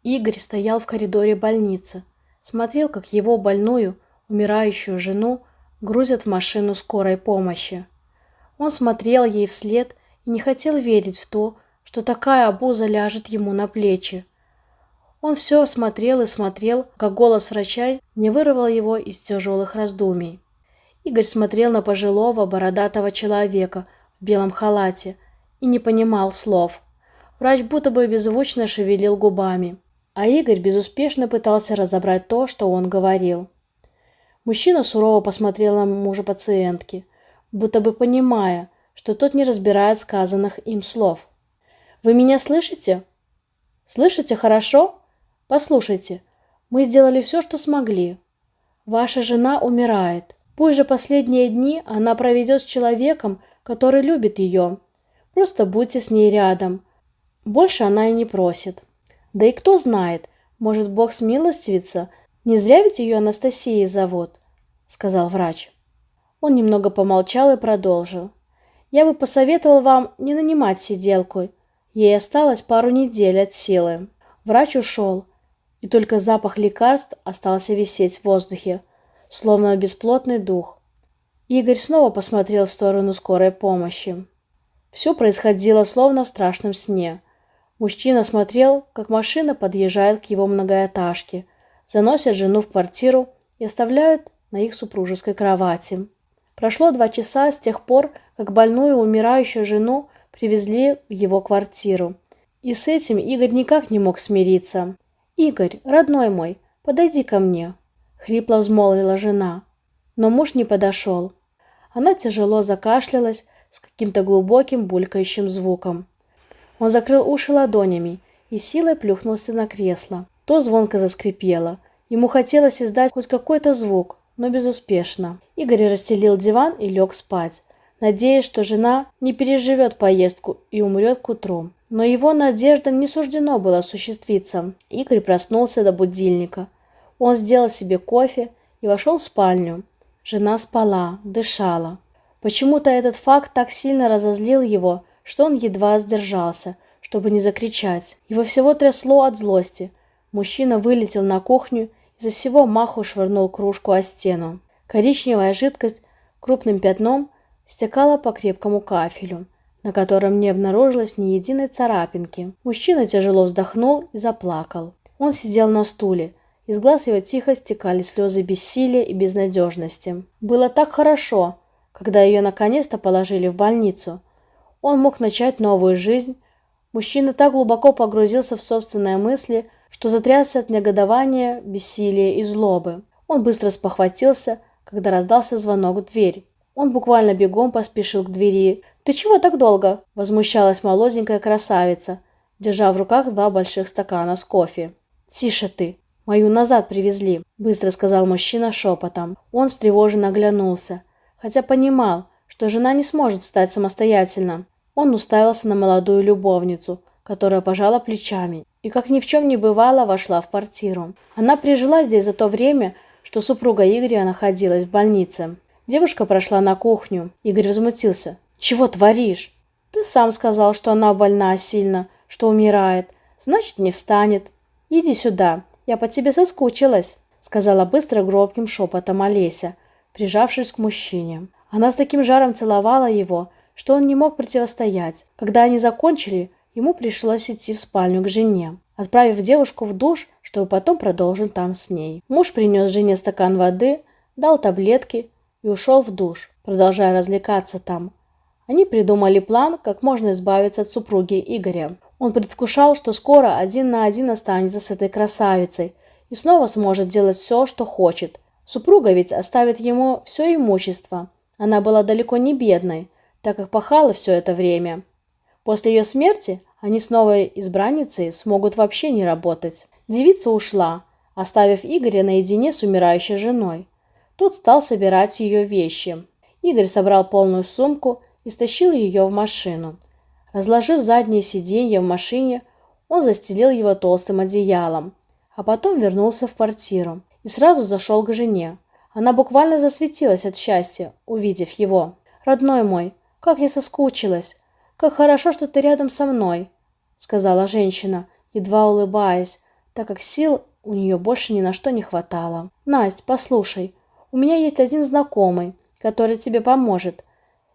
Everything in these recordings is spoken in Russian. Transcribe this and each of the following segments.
Игорь стоял в коридоре больницы, смотрел, как его больную, умирающую жену грузят в машину скорой помощи. Он смотрел ей вслед и не хотел верить в то, что такая обуза ляжет ему на плечи. Он все смотрел и смотрел, как голос врача не вырвал его из тяжелых раздумий. Игорь смотрел на пожилого бородатого человека в белом халате и не понимал слов. Врач будто бы беззвучно шевелил губами, а Игорь безуспешно пытался разобрать то, что он говорил. Мужчина сурово посмотрел на мужа пациентки, будто бы понимая, что тот не разбирает сказанных им слов. «Вы меня слышите? Слышите хорошо? Послушайте, мы сделали все, что смогли. Ваша жена умирает. Пусть же последние дни она проведет с человеком, который любит ее. Просто будьте с ней рядом. Больше она и не просит. Да и кто знает, может, Бог смилостивится, не зря ведь ее Анастасией зовут», — сказал врач. Он немного помолчал и продолжил. «Я бы посоветовал вам не нанимать сиделку. Ей осталось пару недель от силы». Врач ушел, и только запах лекарств остался висеть в воздухе, словно бесплотный дух. Игорь снова посмотрел в сторону скорой помощи. Все происходило словно в страшном сне. Мужчина смотрел, как машина подъезжает к его многоэтажке, заносят жену в квартиру и оставляют на их супружеской кровати. Прошло 2 часа с тех пор, как больную умирающую жену привезли в его квартиру. И с этим Игорь никак не мог смириться. «Игорь, родной мой, подойди ко мне», — хрипло взмолвила жена. Но муж не подошел. Она тяжело закашлялась с каким-то глубоким булькающим звуком. Он закрыл уши ладонями и силой плюхнулся на кресло. То звонко заскрипело. Ему хотелось издать хоть какой-то звук, но безуспешно. Игорь расстелил диван и лег спать, надеясь, что жена не переживет поездку и умрет к утру. Но его надеждам не суждено было осуществиться. Игорь проснулся до будильника. Он сделал себе кофе и вошел в спальню. Жена спала, дышала. Почему-то этот факт так сильно разозлил его, что он едва сдержался, чтобы не закричать. Его всего трясло от злости. Мужчина вылетел на кухню, изо всего маху швырнул кружку о стену. Коричневая жидкость крупным пятном стекала по крепкому кафелю, на котором не обнаружилось ни единой царапинки. Мужчина тяжело вздохнул и заплакал. Он сидел на стуле. Из глаз его тихо стекали слезы бессилия и безнадежности. Было так хорошо, когда ее наконец-то положили в больницу. Он мог начать новую жизнь. Мужчина так глубоко погрузился в собственные мысли, что затрясся от негодования, бессилия и злобы. Он быстро спохватился, когда раздался звонок в дверь. Он буквально бегом поспешил к двери. «Ты чего так долго?» – возмущалась молоденькая красавица, держа в руках 2 больших стакана с кофе. «Тише ты! Мою назад привезли!» – быстро сказал мужчина шепотом. Он встревоженно оглянулся, хотя понимал, что жена не сможет встать самостоятельно. Он уставился на молодую любовницу, которая пожала плечами и, как ни в чем не бывало, вошла в квартиру. Она прижилась здесь за то время, что супруга Игоря находилась в больнице. Девушка прошла на кухню. Игорь возмутился. «Чего творишь? Ты сам сказал, что она больна сильно, что умирает. Значит, не встанет. Иди сюда, я по тебе соскучилась», — сказала быстро громким шепотом Олеся, прижавшись к мужчине. Она с таким жаром целовала его, что он не мог противостоять. Когда они закончили, ему пришлось идти в спальню к жене, отправив девушку в душ, чтобы потом продолжить там с ней. Муж принес жене стакан воды, дал таблетки и ушел в душ, продолжая развлекаться там. Они придумали план, как можно избавиться от супруги Игоря. Он предвкушал, что скоро 1 на 1 останется с этой красавицей и снова сможет делать все, что хочет. Супруга ведь оставит ему все имущество. Она была далеко не бедной, так как пахала все это время. После ее смерти они с новой избранницей смогут вообще не работать. Девица ушла, оставив Игоря наедине с умирающей женой. Тот стал собирать ее вещи. Игорь собрал полную сумку и стащил ее в машину. Разложив заднее сиденье в машине, он застелил его толстым одеялом, а потом вернулся в квартиру и сразу зашел к жене. Она буквально засветилась от счастья, увидев его. «Родной мой, как я соскучилась! Как хорошо, что ты рядом со мной!» — сказала женщина, едва улыбаясь, так как сил у нее больше ни на что не хватало. «Насть, послушай, у меня есть один знакомый, который тебе поможет.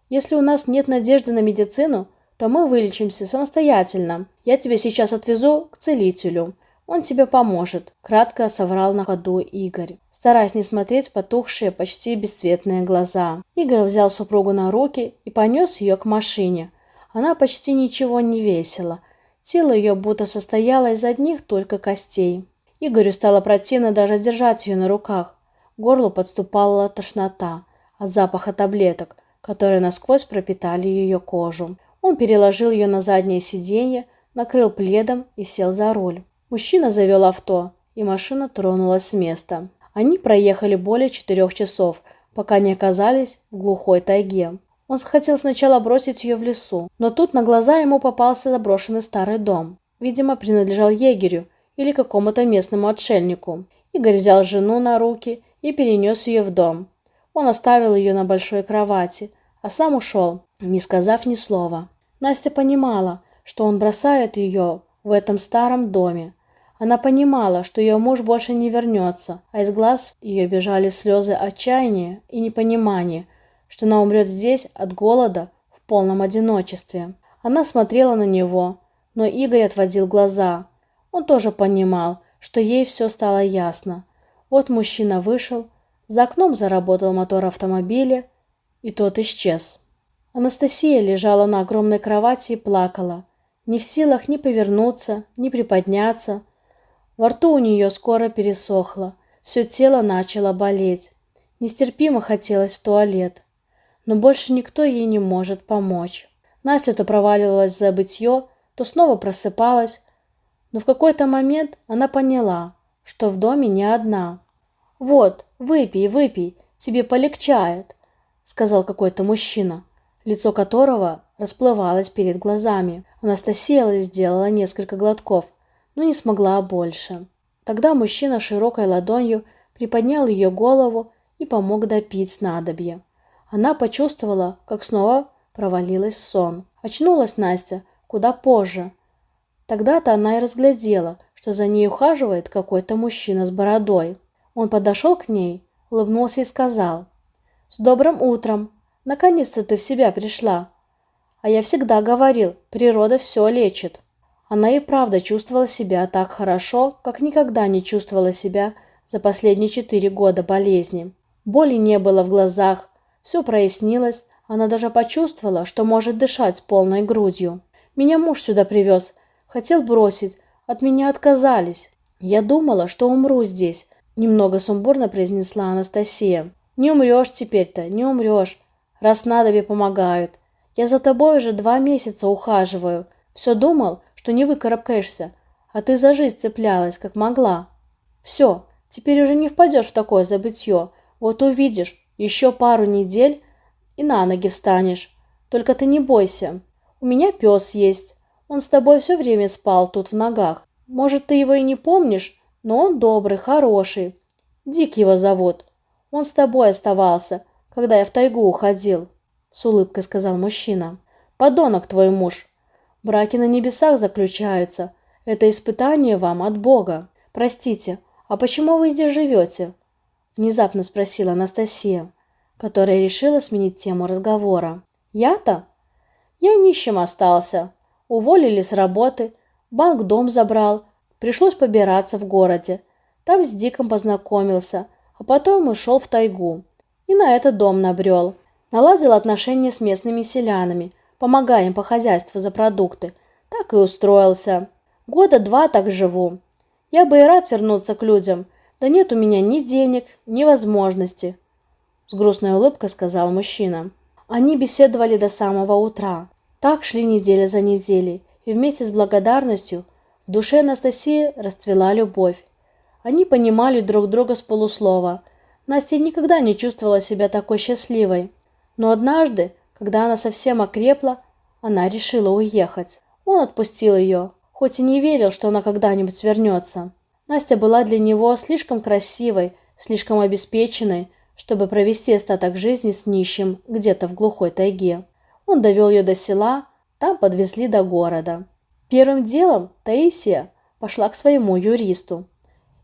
Если у нас нет надежды на медицину, то мы вылечимся самостоятельно. Я тебя сейчас отвезу к целителю. Он тебе поможет», — кратко соврал на ходу Игорь, стараясь не смотреть в потухшие, почти бесцветные глаза. Игорь взял супругу на руки и понес ее к машине. Она почти ничего не весила. Тело ее будто состояло из одних только костей. Игорю стало противно даже держать ее на руках. К горлу подступала тошнота от запаха таблеток, которые насквозь пропитали ее кожу. Он переложил ее на заднее сиденье, накрыл пледом и сел за руль. Мужчина завел авто, и машина тронулась с места. Они проехали более 4 часов, пока не оказались в глухой тайге. Он хотел сначала бросить ее в лесу, но тут на глаза ему попался заброшенный старый дом. Видимо, принадлежал егерю или какому-то местному отшельнику. Игорь взял жену на руки и перенес ее в дом. Он оставил ее на большой кровати, а сам ушел, не сказав ни слова. Настя понимала, что он бросает ее в этом старом доме. Она понимала, что ее муж больше не вернется, а из глаз ее бежали слезы отчаяния и непонимания, что она умрет здесь от голода в полном одиночестве. Она смотрела на него, но Игорь отводил глаза. Он тоже понимал, что ей все стало ясно. Вот мужчина вышел, за окном заработал мотор автомобиля, и тот исчез. Анастасия лежала на огромной кровати и плакала, не в силах ни повернуться, ни приподняться. Во рту у нее скоро пересохло, все тело начало болеть. Нестерпимо хотелось в туалет. Но больше никто ей не может помочь. Настя то проваливалась в забытье, то снова просыпалась, но в какой-то момент она поняла, что в доме не одна. «Вот, выпей, выпей, тебе полегчает», — сказал какой-то мужчина, лицо которого расплывалось перед глазами. Анастасия сделала несколько глотков, но не смогла больше. Тогда мужчина широкой ладонью приподнял ее голову и помог допить снадобье. Она почувствовала, как снова провалилась в сон. Очнулась Настя куда позже. Тогда-то она и разглядела, что за ней ухаживает какой-то мужчина с бородой. Он подошел к ней, улыбнулся и сказал: «С добрым утром! Наконец-то ты в себя пришла. А я всегда говорил, природа все лечит». Она и правда чувствовала себя так хорошо, как никогда не чувствовала себя за последние 4 года болезни. Боли не было в глазах, все прояснилось, она даже почувствовала, что может дышать полной грудью. «Меня муж сюда привез, хотел бросить, от меня отказались. Я думала, что умру здесь», — немного сумбурно произнесла Анастасия. «Не умрешь теперь-то, не умрешь, раз снадобья помогают. Я за тобой уже 2 месяца ухаживаю. Все думал, что не выкарабкаешься, а ты за жизнь цеплялась, как могла. Все, теперь уже не впадешь в такое забытье. Вот увидишь, еще пару недель и на ноги встанешь. Только ты не бойся. У меня пес есть. Он с тобой все время спал тут в ногах. Может, ты его и не помнишь, но он добрый, хороший. Дик его зовут. Он с тобой оставался, когда я в тайгу уходил», — с улыбкой сказал мужчина. «Подонок твой муж. Браки на небесах заключаются. Это испытание вам от Бога. Простите, а почему вы здесь живете?» — внезапно спросила Анастасия, которая решила сменить тему разговора. «Я-то? Я нищим остался. Уволили с работы, банк дом забрал, пришлось побираться в городе. Там с Диком познакомился, а потом ушел в тайгу. И на этот дом набрел. Наладил отношения с местными селянами, помогая им по хозяйству за продукты. Так и устроился. 2 года так живу. Я бы и рад вернуться к людям, да нет у меня ни денег, ни возможности», — с грустной улыбкой сказал мужчина. Они беседовали до самого утра. Так шли неделя за неделей, и вместе с благодарностью в душе Анастасии расцвела любовь. Они понимали друг друга с полуслова. Настя никогда не чувствовала себя такой счастливой. Но однажды, когда она совсем окрепла, она решила уехать. Он отпустил ее, хоть и не верил, что она когда-нибудь вернется. Настя была для него слишком красивой, слишком обеспеченной, чтобы провести остаток жизни с нищим где-то в глухой тайге. Он довел ее до села, там подвезли до города. Первым делом Таисия пошла к своему юристу.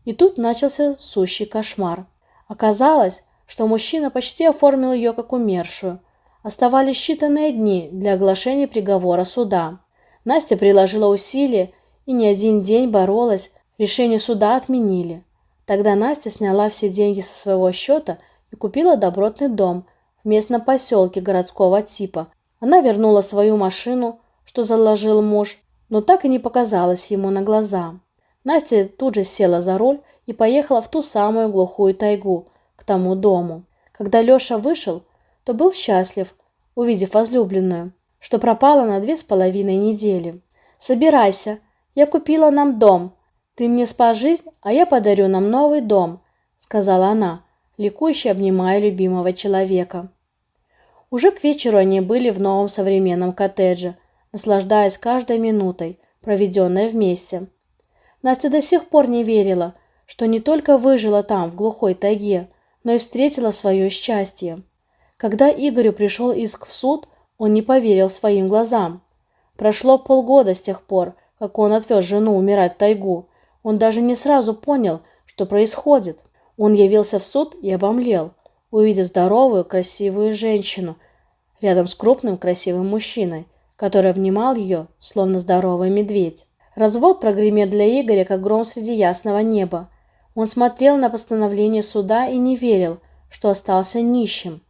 И тут начался сущий кошмар. Оказалось, что мужчина почти оформил ее как умершую. Оставались считанные дни для оглашения приговора суда. Настя приложила усилия и не один день боролась, решение суда отменили. Тогда Настя сняла все деньги со своего счета и купила добротный дом в местном поселке городского типа. Она вернула свою машину, что заложил муж, но так и не показалась ему на глаза. Настя тут же села за руль и поехала в ту самую глухую тайгу, к тому дому. Когда Леша вышел, то был счастлив, увидев возлюбленную, что пропала на 2,5 недели. «Собирайся, я купила нам дом. Ты мне спас жизнь, а я подарю нам новый дом», — сказала она, ликующе обнимая любимого человека. Уже к вечеру они были в новом современном коттедже, наслаждаясь каждой минутой, проведенной вместе. Настя до сих пор не верила, что не только выжила там, в глухой тайге, но и встретила свое счастье. Когда Игорю пришел иск в суд, он не поверил своим глазам. Прошло полгода с тех пор, как он отвез жену умирать в тайгу. Он даже не сразу понял, что происходит. Он явился в суд и обомлел, увидев здоровую, красивую женщину рядом с крупным, красивым мужчиной, который обнимал ее, словно здоровый медведь. Развод прогремел для Игоря, как гром среди ясного неба. Он смотрел на постановление суда и не верил, что остался нищим.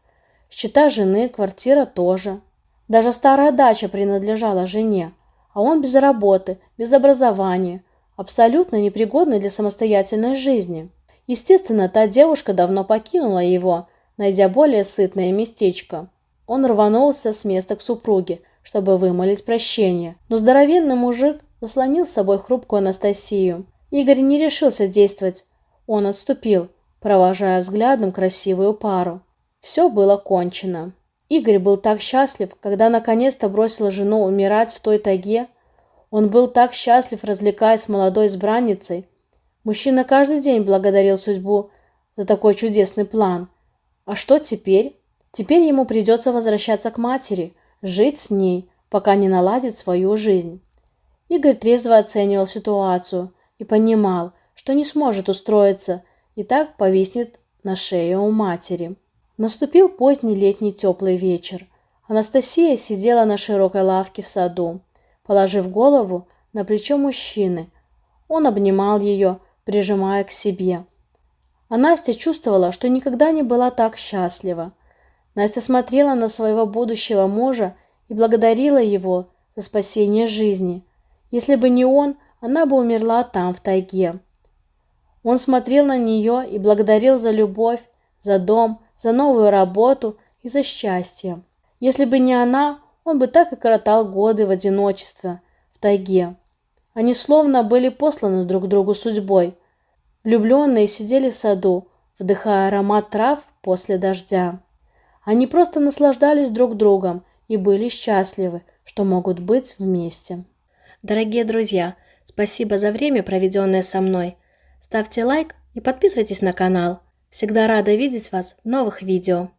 Счета жены, квартира тоже. Даже старая дача принадлежала жене, а он без работы, без образования, абсолютно непригодный для самостоятельной жизни. Естественно, та девушка давно покинула его, найдя более сытное местечко. Он рванулся с места к супруге, чтобы вымолить прощение, но здоровенный мужик заслонил с собой хрупкую Анастасию. Игорь не решился действовать. Он отступил, провожая взглядом красивую пару. Все было кончено. Игорь был так счастлив, когда наконец-то бросил жену умирать в той тайге. Он был так счастлив, развлекаясь с молодой избранницей. Мужчина каждый день благодарил судьбу за такой чудесный план. А что теперь? Теперь ему придется возвращаться к матери, жить с ней, пока не наладит свою жизнь. Игорь трезво оценивал ситуацию и понимал, что не сможет устроиться и так повиснет на шее у матери. Наступил поздний летний теплый вечер. Анастасия сидела на широкой лавке в саду, положив голову на плечо мужчины. Он обнимал ее, прижимая к себе. А Настя чувствовала, что никогда не была так счастлива. Настя смотрела на своего будущего мужа и благодарила его за спасение жизни. Если бы не он, она бы умерла там, в тайге. Он смотрел на нее и благодарил за любовь, за дом, за новую работу и за счастье. Если бы не она, он бы так и коротал годы в одиночестве, в тайге. Они словно были посланы друг другу судьбой. Влюбленные сидели в саду, вдыхая аромат трав после дождя. Они просто наслаждались друг другом и были счастливы, что могут быть вместе. Дорогие друзья, спасибо за время, проведенное со мной. Ставьте лайк и подписывайтесь на канал. Всегда рада видеть вас в новых видео.